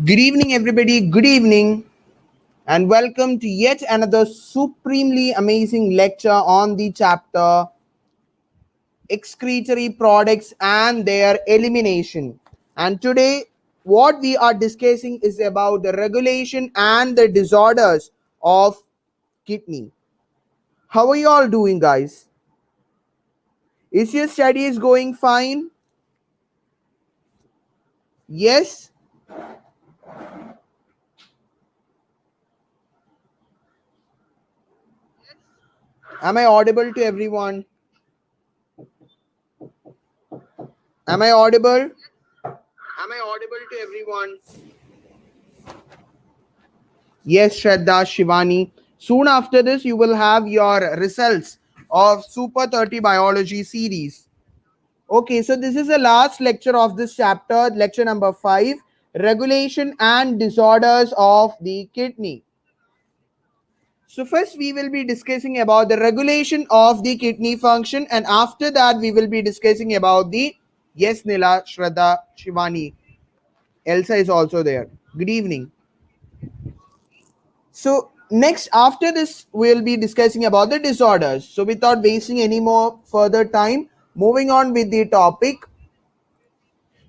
Good evening, everybody. Good evening, and welcome to yet another supremely amazing lecture on the chapter excretory products and their elimination. And today, what we are discussing is about the regulation and the disorders of kidney. How are you all doing, guys? Is your studies going fine? Yes? Am I audible to everyone? Am I audible? Am I audible to everyone? Yes, Shraddha, Shivani. Soon after this, you will have your results of Super 30 Biology series. Okay, so this is the last lecture of this chapter, lecture number 5, Regulation and Disorders of the Kidney. So first we will be discussing about the regulation of the kidney function, and after that we will be discussing about the, yes, Nila, Shraddha, Shivani. Elsa is also there. Good evening. So next, after this, we'll be discussing about the disorders. So without wasting any more further time, moving on with the topic,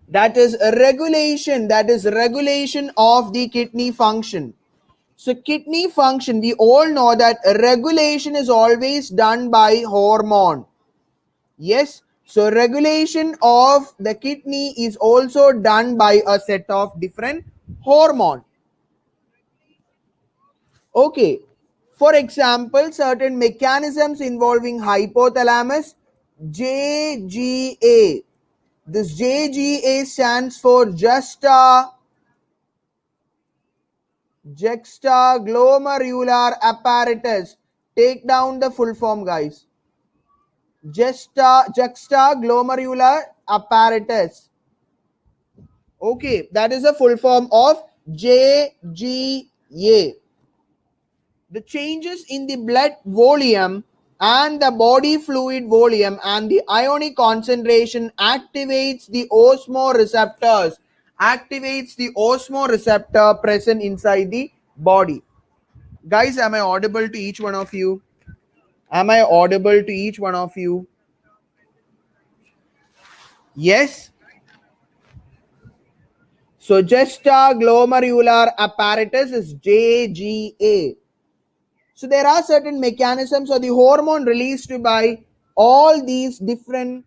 that is regulation. That is regulation of the kidney function. So kidney function, we all know that regulation is always done by hormone. Yes. So regulation of the kidney is also done by a set of different hormone. Okay, for example, certain mechanisms involving hypothalamus, JGA. This JGA stands for juxtaglomerular apparatus. Take down the full form, guys. Juxtaglomerular apparatus. Okay, that is a full form of JGA. The changes in the blood volume and the body fluid volume and the ionic concentration activates the osmoreceptors, present inside the body. Guys, am I audible to each one of you? Am I audible to each one of you? Yes. So juxtaglomerular apparatus is JGA. So there are certain mechanisms or the hormone released by all these different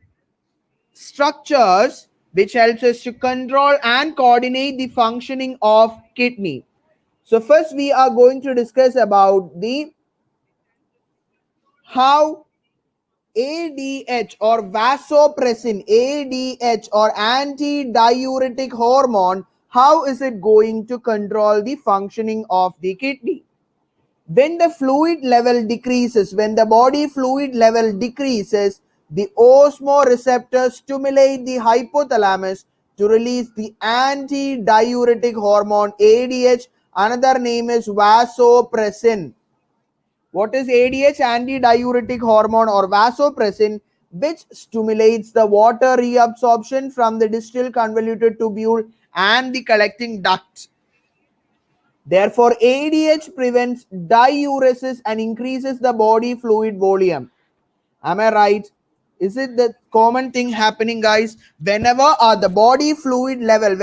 structures which helps us to control and coordinate the functioning of kidney. So first we are going to discuss about the how ADH or vasopressin, ADH or anti-diuretic hormone, how is it going to control the functioning of the kidney? When the fluid level decreases, when the body fluid level decreases, the osmoreceptors stimulate the hypothalamus to release the anti-diuretic hormone ADH. Another name is vasopressin. What is ADH? Anti-diuretic hormone or vasopressin, which stimulates the water reabsorption from the distal convoluted tubule and the collecting ducts. Therefore, ADH prevents diuresis and increases the body fluid volume. Am I right? Is it the common thing happening, guys? Whenever the body fluid level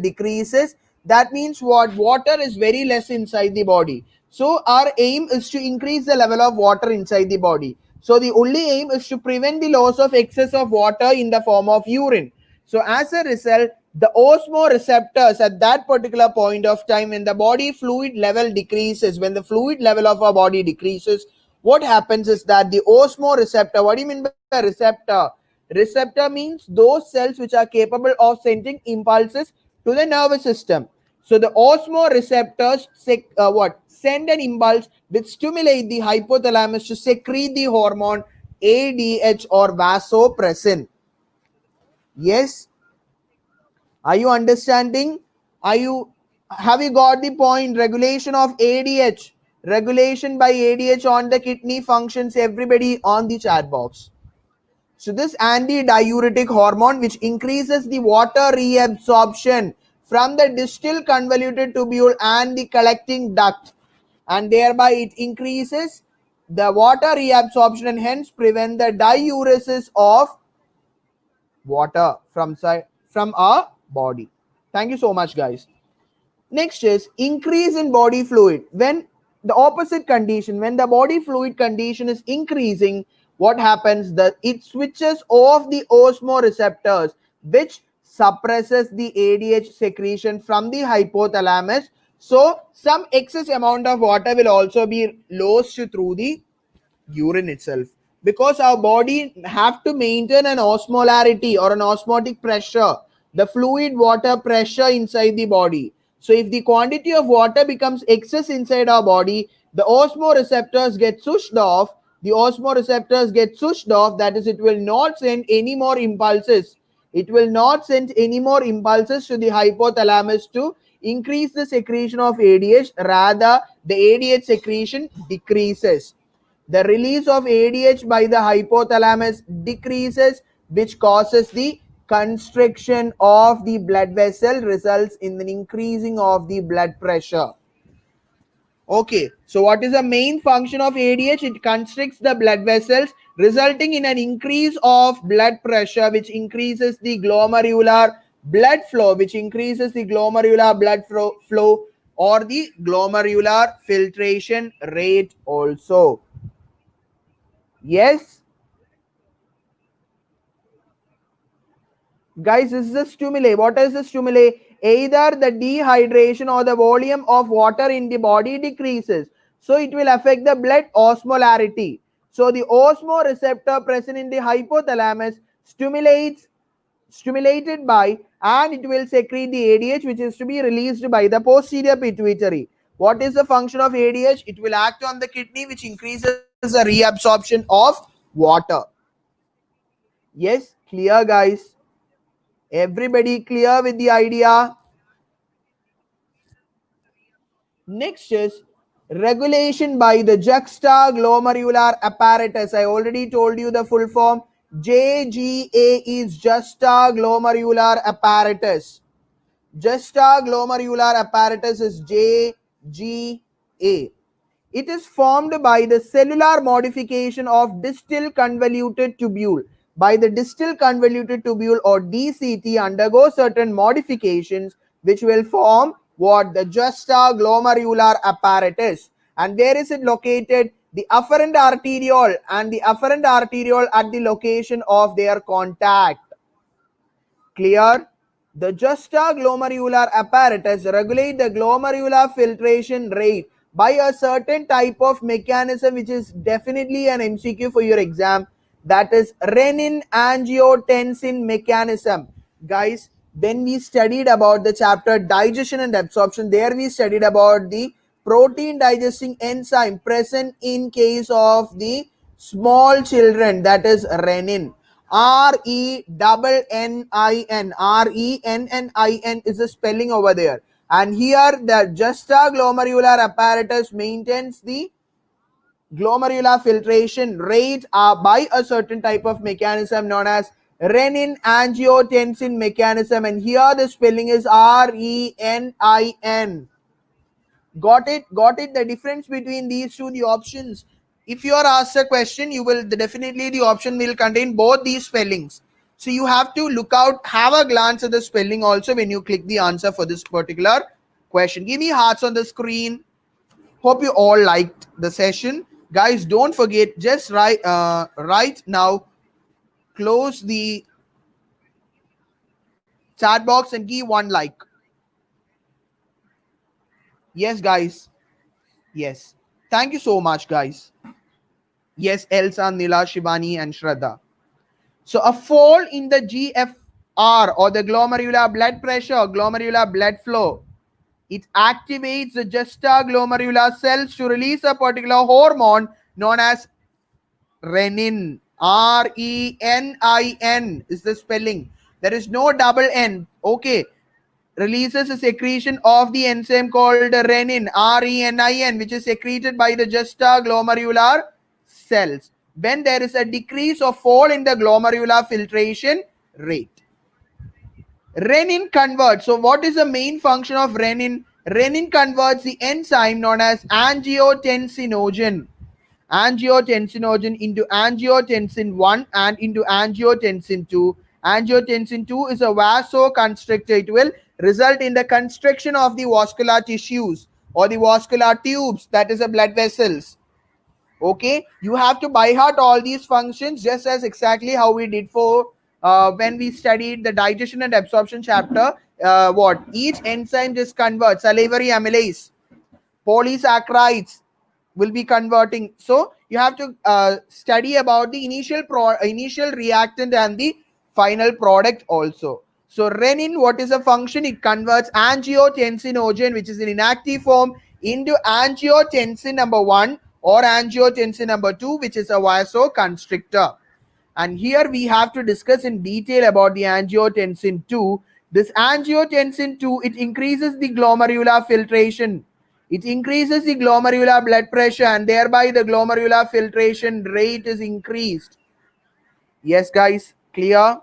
decreases, that means what? Water is very less inside the body. So our aim is to increase the level of water inside the body. So the only aim is to prevent the loss of excess of water in the form of urine. So as a result, the osmoreceptors at that particular point of time, when the body fluid level decreases, when the fluid level of our body decreases, what happens is that the osmoreceptor, what do you mean by receptor? Receptor means those cells which are capable of sending impulses to the nervous system. So the osmoreceptors send an impulse which stimulate the hypothalamus to secrete the hormone ADH or vasopressin. Yes. Are you understanding? Have you got the point? Regulation of ADH. Regulation by ADH on the kidney functions, everybody on the chat box. So this anti-diuretic hormone which increases the water reabsorption from the distal convoluted tubule and the collecting duct, and thereby it increases the water reabsorption and hence prevent the diuresis of water from our body. Thank you so much, guys. Next is increase in body fluid. When the opposite condition, when the body fluid condition is increasing, what happens? That it switches off the osmoreceptors, which suppresses the ADH secretion from the hypothalamus. So some excess amount of water will also be lost through the urine itself, because our body have to maintain an osmolarity or an osmotic pressure, the fluid water pressure inside the body. So if the quantity of water becomes excess inside our body, the osmoreceptors get switched off. That is, it will not send any more impulses. It will not send any more impulses to the hypothalamus to increase the secretion of ADH. Rather, the ADH secretion decreases. The release of ADH by the hypothalamus decreases, which causes the constriction of the blood vessel, results in an increasing of the blood pressure. Okay, so what is the main function of ADH? It constricts the blood vessels, resulting in an increase of blood pressure, which increases the glomerular blood flow, or the glomerular filtration rate also. Yes, guys, this is a stimuli. What is the stimuli? Either the dehydration or the volume of water in the body decreases, so it will affect the blood osmolarity. So the osmoreceptor present in the hypothalamus stimulated by, and it will secrete the ADH, which is to be released by the posterior pituitary. What is the function of ADH? It will act on the kidney, which increases the reabsorption of water. Yes, clear, guys? Everybody clear with the idea? Next is regulation by the juxtaglomerular apparatus. I already told you the full form. JGA is juxtaglomerular apparatus. Juxtaglomerular apparatus is JGA. It is formed by the cellular modification of distal convoluted tubule. By the distal convoluted tubule, or DCT, undergoes certain modifications which will form what? The juxtaglomerular apparatus. And where is it located? The afferent arteriole and the afferent arteriole at the location of their contact. Clear? The juxtaglomerular apparatus regulate the glomerular filtration rate by a certain type of mechanism, which is definitely an MCQ for your exam. That is renin-angiotensin mechanism. Guys, when we studied about the chapter digestion and absorption, there we studied about the protein digesting enzyme present in case of the small children, that is renin. RENNIN is the spelling over there. And here the juxtaglomerular apparatus maintains the glomerular filtration rate by a certain type of mechanism known as renin-angiotensin mechanism. And here the spelling is RENIN. Got it? The difference between these two, the options. If you are asked a question, you will definitely, the option will contain both these spellings. So you have to look out, have a glance at the spelling also when you click the answer for this particular question. Give me hearts on the screen. Hope you all liked the session. Guys, don't forget, just right now, close the chat box and give one like. Yes, guys. Yes. Thank you so much, guys. Yes, Elsa, Nila, Shivani, and Shraddha. So a fall in the GFR, or the glomerular blood pressure, glomerular blood flow, it activates the juxtaglomerular cells to release a particular hormone known as renin. RENIN is the spelling. There is no double N. Okay. Releases a secretion of the enzyme called renin, RENIN, which is secreted by the juxtaglomerular cells when there is a decrease or fall in the glomerular filtration rate. Renin converts. So what is the main function of renin? Renin converts the enzyme known as angiotensinogen into angiotensin 1 and into angiotensin 2. Angiotensin 2 is a vasoconstrictor. It will result in the constriction of the vascular tissues or the vascular tubes, that is the blood vessels. Okay, you have to by heart all these functions, just as exactly how we did for when we studied the digestion and absorption chapter. What each enzyme just converts: salivary amylase, polysaccharides will be converting. So you have to study about the initial reactant and the final product also. So renin, what is the function? It converts angiotensinogen, which is in inactive form, into angiotensin number 1 or angiotensin number 2, which is a vasoconstrictor. And here we have to discuss in detail about the angiotensin 2. This angiotensin 2, it increases the glomerular filtration. It increases the glomerular blood pressure, and thereby the glomerular filtration rate is increased. Yes, guys, clear?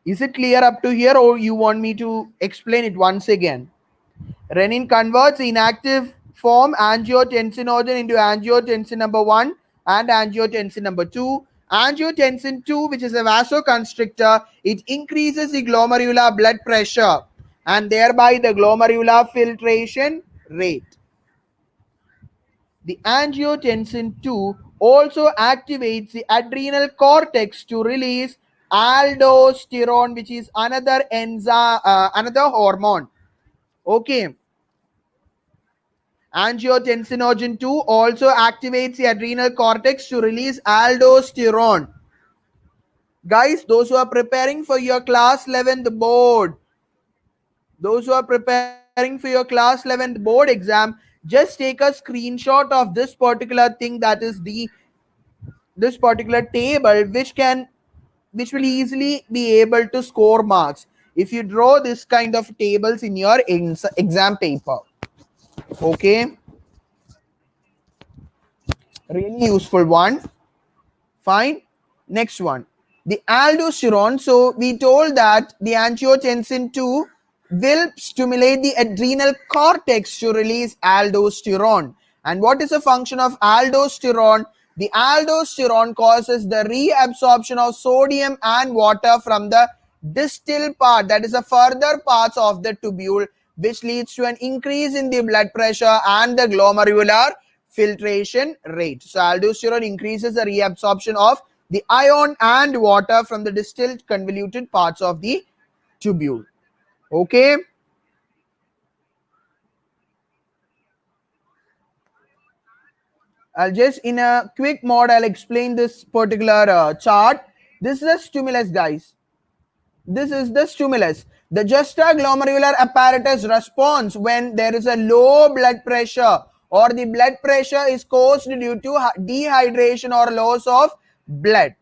Is it clear up to here, or you want me to explain it once again? Renin converts inactive form angiotensinogen into angiotensin number 1 and angiotensin number 2. Angiotensin 2, which is a vasoconstrictor, it increases the glomerular blood pressure and thereby the glomerular filtration rate. The angiotensin 2 also activates the adrenal cortex to release aldosterone, which is another enzyme, another hormone. Okay. Angiotensinogen 2 also activates the adrenal cortex to release aldosterone. Guys, those who are preparing for your class 11th board, exam, just take a screenshot of this particular thing, that is this particular table, which will easily be able to score marks if you draw this kind of tables in your exam paper. Okay, really useful one. Fine. Next one, the aldosterone. So we told that the angiotensin 2 will stimulate the adrenal cortex to release aldosterone. And what is the function of aldosterone? The aldosterone causes the reabsorption of sodium and water from the distal part, that is the further parts of the tubule, which leads to an increase in the blood pressure and the glomerular filtration rate. So aldosterone increases the reabsorption of the ion and water from the distal convoluted parts of the tubule. Okay. I'll just in a quick mode, I'll explain this particular chart. This is a stimulus, guys. This is the stimulus. The juxtaglomerular apparatus responds when there is a low blood pressure or the blood pressure is caused due to dehydration or loss of blood.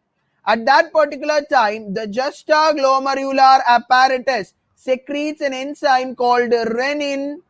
At that particular time, the juxtaglomerular apparatus secretes an enzyme called renin,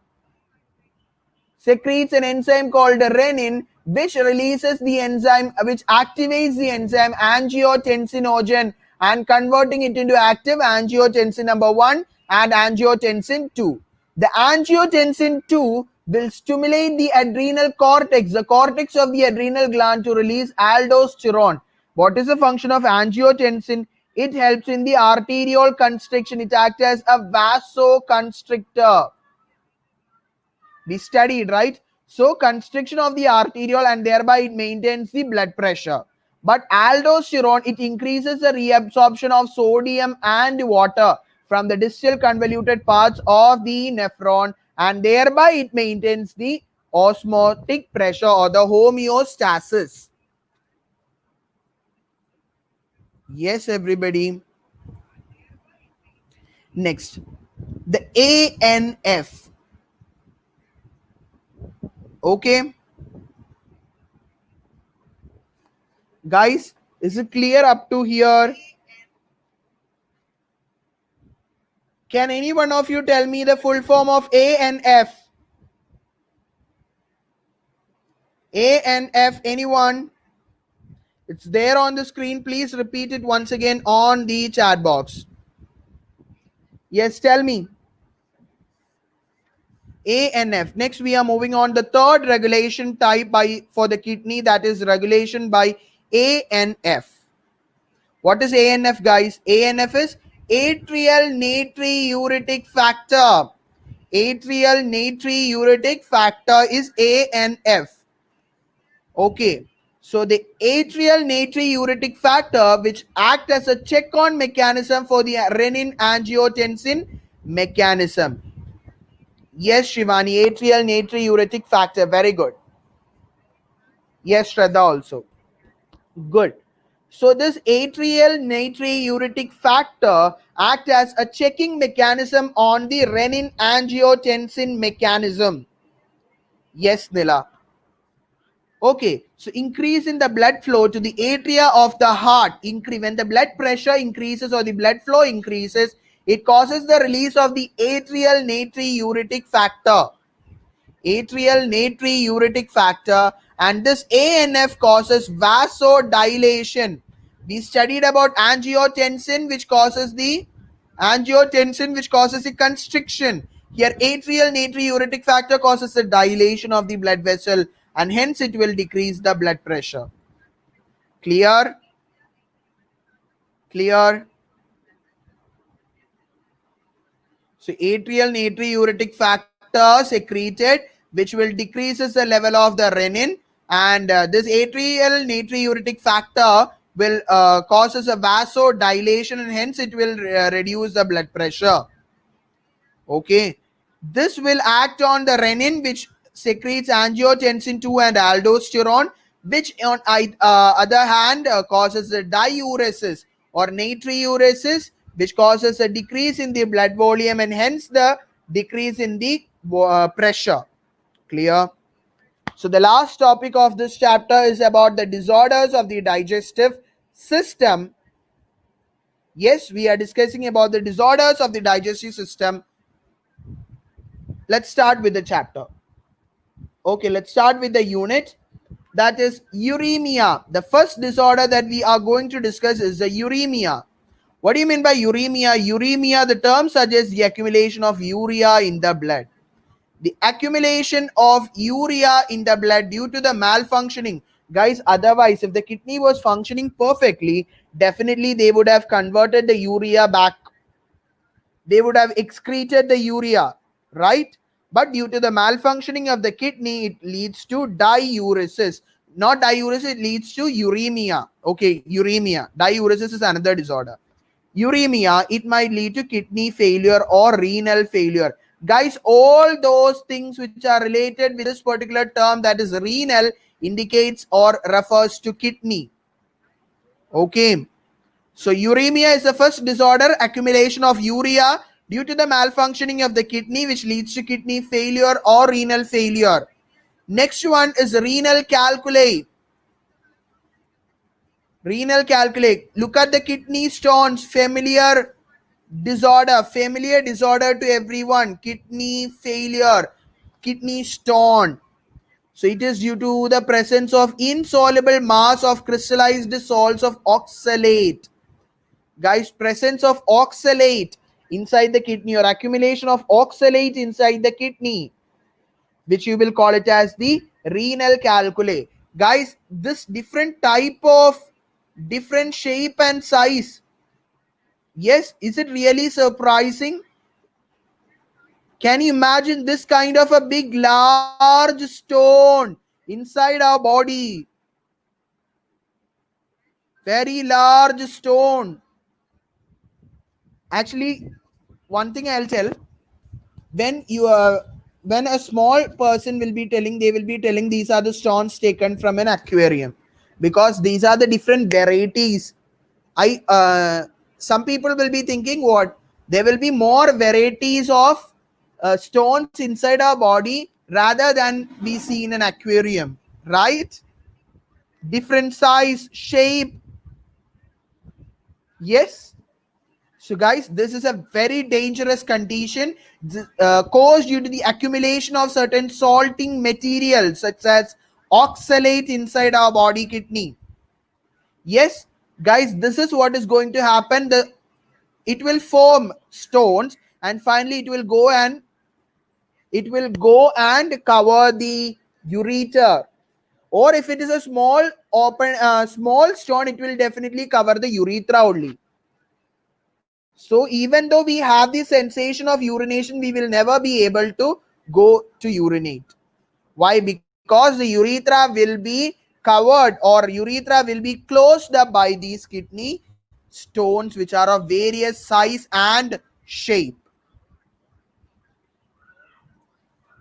which releases the enzyme, which activates the enzyme angiotensinogen and converting it into active angiotensin number 1 and angiotensin 2. The angiotensin 2 will stimulate the adrenal cortex, the cortex of the adrenal gland, to release aldosterone. What is the function of angiotensin? It helps in the arterial constriction. It acts as a vasoconstrictor. We studied, right? So constriction of the arteriole, and thereby it maintains the blood pressure. But aldosterone, it increases the reabsorption of sodium and water from the distal convoluted parts of the nephron, and thereby it maintains the osmotic pressure or the homeostasis. Yes, everybody. Next, the ANF. Okay, guys, is it clear up to here? Can any one of you tell me the full form of ANF? ANF, anyone? It's there on the screen. Please repeat it once again on the chat box. Yes, tell me. ANF. Next, we are moving on the third regulation type by for the kidney, that is regulation by ANF. What is ANF, guys? ANF is atrial natriuretic factor. Atrial natriuretic factor is ANF. Okay. So the atrial natriuretic factor, which act as a check-on mechanism for the renin-angiotensin mechanism. Yes, Shivani, atrial natriuretic factor. Very good. Yes, Shraddha also. Good. So this atrial natriuretic factor act as a checking mechanism on the renin-angiotensin mechanism. Yes, Nila. Okay, so increase in the blood flow to the atria of the heart. When the blood pressure increases or the blood flow increases, it causes the release of the atrial natriuretic factor. Atrial natriuretic factor, and this ANF causes vasodilation. We studied about angiotensin, which causes the constriction. Here atrial natriuretic factor causes the dilation of the blood vessel, and hence it will decrease the blood pressure. Clear? Clear? So atrial natriuretic factor secreted, which will decreases the level of the renin, and this atrial natriuretic factor will causes a vasodilation, and hence it will reduce the blood pressure. Okay, this will act on the renin, which secretes angiotensin 2 and aldosterone, which on other hand causes the diuresis or natriuresis, which causes a decrease in the blood volume, and hence the decrease in the pressure. Clear? So the last topic of this chapter is about the disorders of the digestive system. Yes, we are discussing about the disorders of the digestive system. Let's start with the chapter. Okay, let's start with the unit, that is uremia. The first disorder that we are going to discuss is the uremia. What do you mean by uremia? Uremia, the term suggests the accumulation of urea in the blood. The accumulation of urea in the blood due to the malfunctioning. Guys, otherwise, if the kidney was functioning perfectly, definitely they would have converted the urea back. They would have excreted the urea, right? But due to the malfunctioning of the kidney, it leads to diuresis. Not diuresis, it leads to uremia. Okay, uremia. Diuresis is another disorder. Uremia, it might lead to kidney failure or renal failure. Guys, all those things which are related with this particular term, that is renal, indicates or refers to kidney. Okay. So uremia is the first disorder, accumulation of urea due to the malfunctioning of the kidney, which leads to kidney failure or renal failure. Next one is renal calculi. Renal calculi. Look at the kidney stones, familiar disorder to everyone. Kidney failure, kidney stone. So it is due to the presence of insoluble mass of crystallized salts of oxalate. Guys, presence of oxalate inside the kidney or accumulation of oxalate inside the kidney, which you will call it as the renal calculi. Guys, this different type of different shape and size. Yes, is it really surprising? Can you imagine this kind of a big large stone inside our body? Very large stone. Actually, one thing I'll tell, when a small person will be telling, they will be telling these are the stones taken from an aquarium, because these are the different varieties. Some people will be thinking what, there will be more varieties of stones inside our body rather than we see in an aquarium, right? Different size, shape. Yes. So guys, this is a very dangerous condition caused due to the accumulation of certain salting materials such as oxalate inside our body kidney. Yes, guys, this is what is going to happen. it will form stones, and finally it will go and cover the ureter. Or if it is a small open small stone, it will definitely cover the urethra only. So even though we have the sensation of urination, we will never be able to go to urinate. Why? Because the urethra will be covered, or urethra will be closed up by these kidney stones, which are of various size and shape.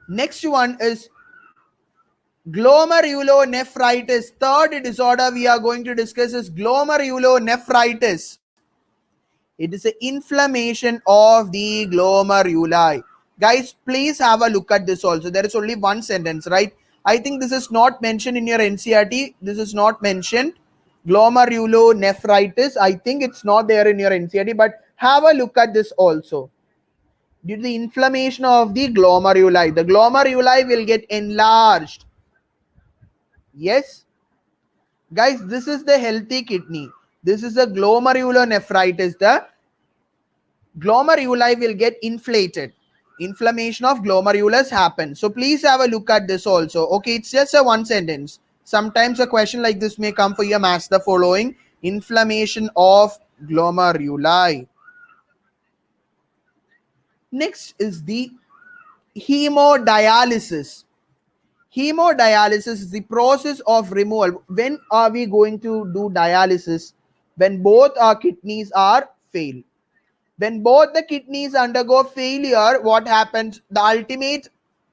Next one is glomerulonephritis. Third disorder we are going to discuss is glomerulonephritis. It is an inflammation of the glomeruli. Guys, please have a look at this also. There is only one sentence, right? I think this is not mentioned in your NCERT. This is not mentioned. Glomerulonephritis. I think it's not there in your NCERT, but have a look at this also. Due to the inflammation of the glomeruli will get enlarged. Yes. Guys, this is the healthy kidney. This is the glomerulonephritis. The glomeruli will get inflated. Inflammation of glomerulus happens. So please have a look at this also. Okay, it's just a one sentence. Sometimes a question like this may come for your maths. The following: inflammation of glomeruli. Next is the hemodialysis. Hemodialysis is the process of removal. When are we going to do dialysis? When both our kidneys are failed. When both the kidneys undergo failure, what happens? The ultimate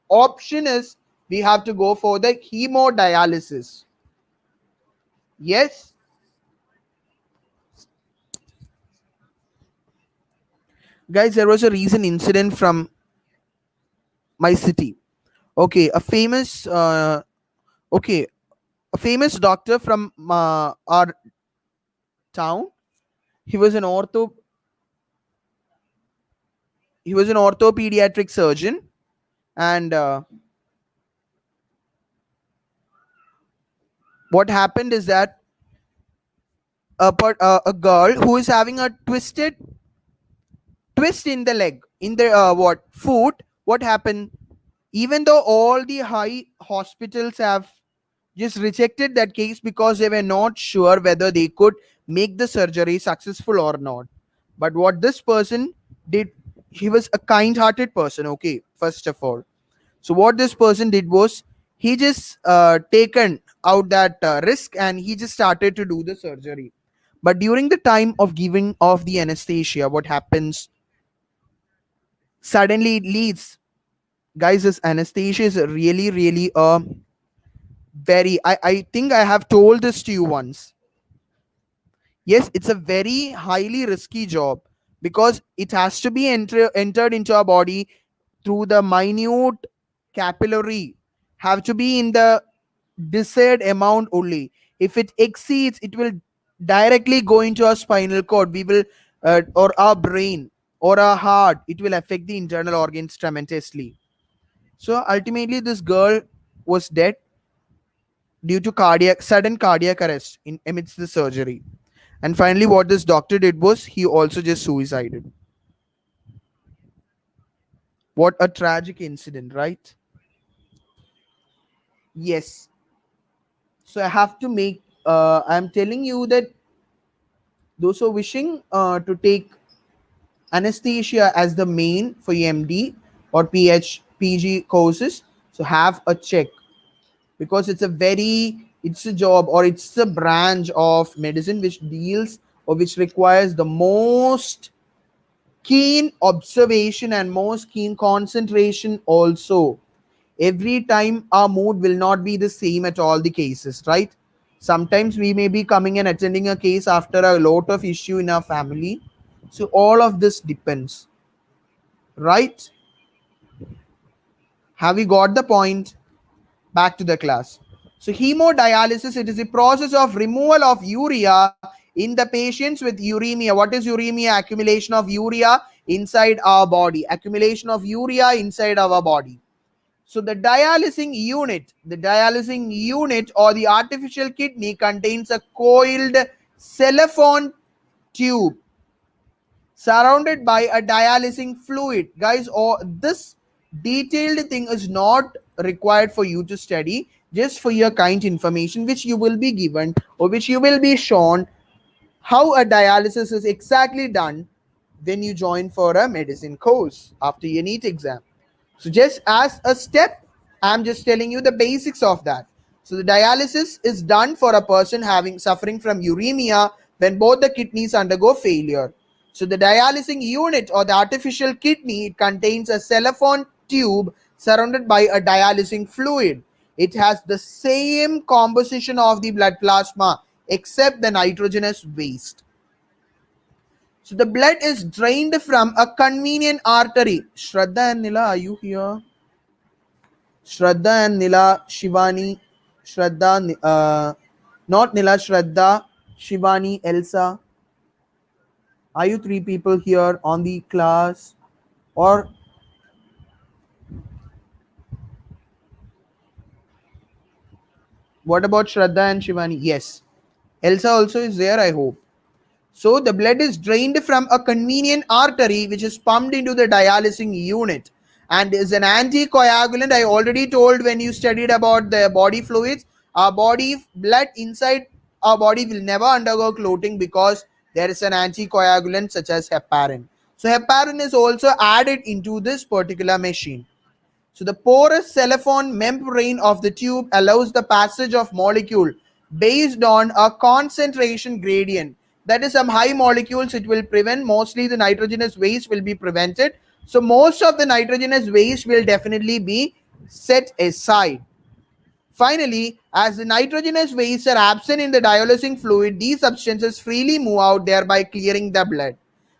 option is we have to go for the hemodialysis. Yes. Guys, there was a recent incident from my city. Okay, a famous doctor from our town. He was an orthopediatric surgeon, and what happened is that a girl who is having a twist in the leg, in the foot. What happened? Even though all the high hospitals have just rejected that case because they were not sure whether they could make the surgery successful or not. But what this person did, he was a kind-hearted person. Okay, first of all. So what this person did was, he just taken out that risk, and he just started to do the surgery. But during the time of giving of the anesthesia, what happens? Suddenly it leads. Guys, this anesthesia is really, really very, I think I have told this to you once. Yes, it's a very highly risky job, because it has to be entered into our body through the minute capillary, have to be in the desired amount only. If it exceeds, it will directly go into our spinal cord. We will or our brain or our heart. It will affect the internal organs tremendously. So ultimately this girl was dead due to sudden cardiac arrest in amidst the surgery. And finally what this doctor did was, he also just suicided. What a tragic incident, right? Yes. So I have to make I'm telling you that those who are wishing to take anesthesia as the main for MD or PG courses, so have a check, because it's a job, or it's a branch of medicine which deals, or which requires the most keen observation and most keen concentration also. Every time our mood will not be the same at all the cases, right? Sometimes we may be coming and attending a case after a lot of issue in our family. So all of this depends, right? Have we got the point? Back to the class. So hemodialysis, it is the process of removal of urea in the patients with uremia. What is uremia? Accumulation of urea inside our body. Accumulation of urea inside our body. So the dialysing unit or the artificial kidney contains a coiled cellophane tube. surrounded by a dialysing fluid. Guys, or this detailed thing is not required for you to study, just for your kind information, which you will be given or which you will be shown how a dialysis is exactly done when you join for a medicine course after your NEET exam. So just as a step, I'm just telling you the basics of that. So the dialysis is done for a person having suffering from uremia when both the kidneys undergo failure. So the dialysing unit or the artificial kidney, it contains a cellophane tube surrounded by a dialysing fluid. It has the same composition of the blood plasma except the nitrogenous waste. So the blood is drained from a convenient artery. Shraddha and Nila, are you here? Shraddha and Nila, Shivani, Shraddha, not Nila, Shraddha, Shivani, Elsa. Are you three people here on the class? Or what about Shraddha and Shivani? Yes. Elsa also is there, I hope. So the blood is drained from a convenient artery which is pumped into the dialysing unit and is an anticoagulant. I already told when you studied about the body fluids, our body blood inside our body will never undergo clotting because there is an anticoagulant such as heparin. So heparin is also added into this particular machine. So the porous cellophane membrane of the tube allows the passage of molecule based on a concentration gradient. That is, some high molecules it will prevent. Mostly the nitrogenous waste will be prevented. So most of the nitrogenous waste will definitely be set aside. Finally, as the nitrogenous wastes are absent in the dialysing fluid, these substances freely move out, thereby clearing the blood.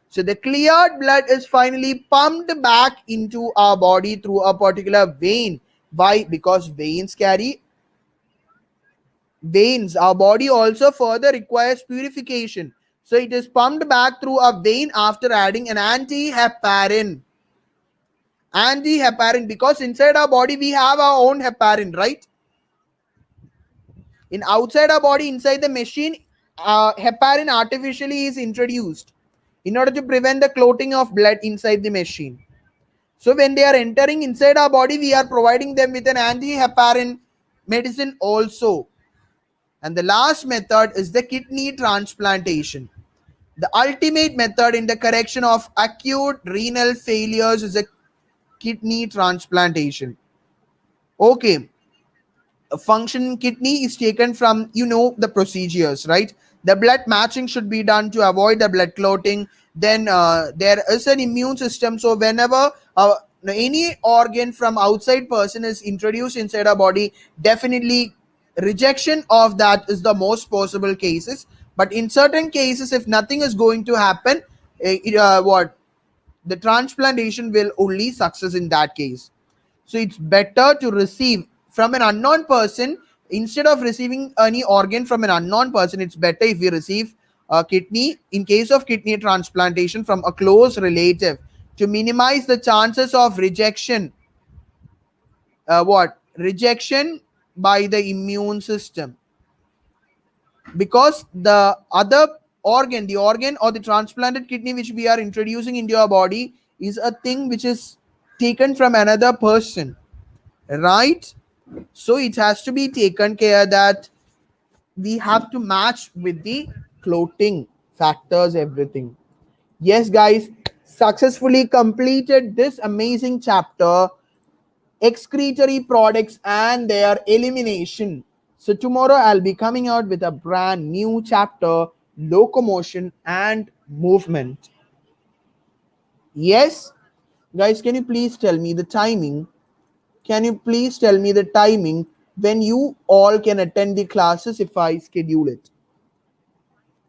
So the cleared blood is finally pumped back into our body through a particular vein. Why? Because veins. Our body also further requires purification. So it is pumped back through a vein after adding an anti-heparin. Anti-heparin, because inside our body we have our own heparin, right? In outside our body, inside the machine, heparin artificially is introduced in order to prevent the clotting of blood inside the machine. So when they are entering inside our body, we are providing them with an anti-heparin medicine also. And the last method is the kidney transplantation. The ultimate method in the correction of acute renal failures is a kidney transplantation. Okay, a functioning kidney is taken from, the procedures, right? The blood matching should be done to avoid the blood clotting. Then there is an immune system, so whenever any organ from outside person is introduced inside our body, definitely rejection of that is the most possible cases. But in certain cases, if nothing is going to happen, what the transplantation will only success in that case. So it's better to receive from an unknown person instead of receiving any organ from an unknown person. It's better if we receive a kidney in case of kidney transplantation from a close relative to minimize the chances of rejection. Rejection by the immune system, because the other organ, the organ or the transplanted kidney which we are introducing into our body is a thing which is taken from another person, right? So it has to be taken care that we have to match with the clotting factors, everything. Yes, guys, successfully completed this amazing chapter, excretory products and their elimination. So tomorrow I'll be coming out with a brand new chapter, locomotion and movement. Yes, guys, can you please tell me the timing? Can you please tell me the timing when you all can attend the classes if I schedule it?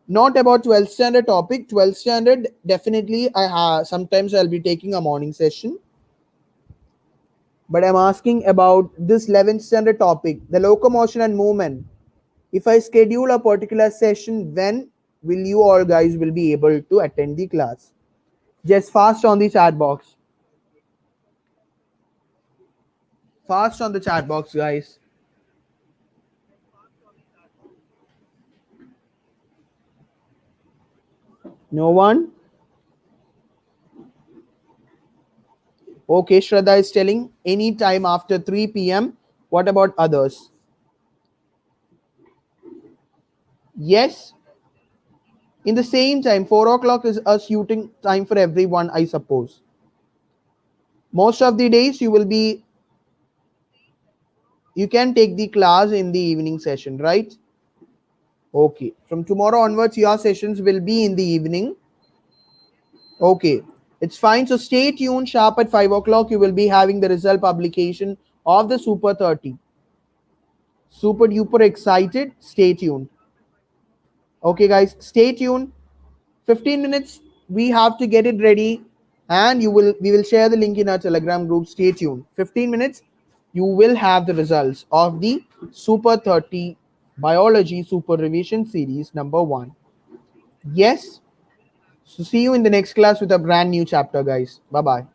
Not about 12th standard topic. 12th standard, definitely I have, sometimes I'll be taking a morning session. But I'm asking about this 11th standard topic, the locomotion and movement. If I schedule a particular session, when will you all guys will be able to attend the class? Just fast on the chat box. Fast on the chat box, guys. No one? Okay, Shraddha is telling any time after 3 p.m. What about others? Yes, in the same time, 4 o'clock is a suiting time for everyone, I suppose. Most of the days you can take the class in the evening session, right? Okay, from tomorrow onwards, your sessions will be in the evening. Okay, it's fine. So stay tuned. Sharp at 5 o'clock, you will be having the result publication of the Super 30. Super duper excited. Stay tuned. Okay, guys, stay tuned. 15 minutes. We have to get it ready, and we will share the link in our Telegram group. Stay tuned. 15 minutes. You will have the results of the Super 30 Biology Super Revision Series number 1. Yes. So see you in the next class with a brand new chapter, guys. Bye bye.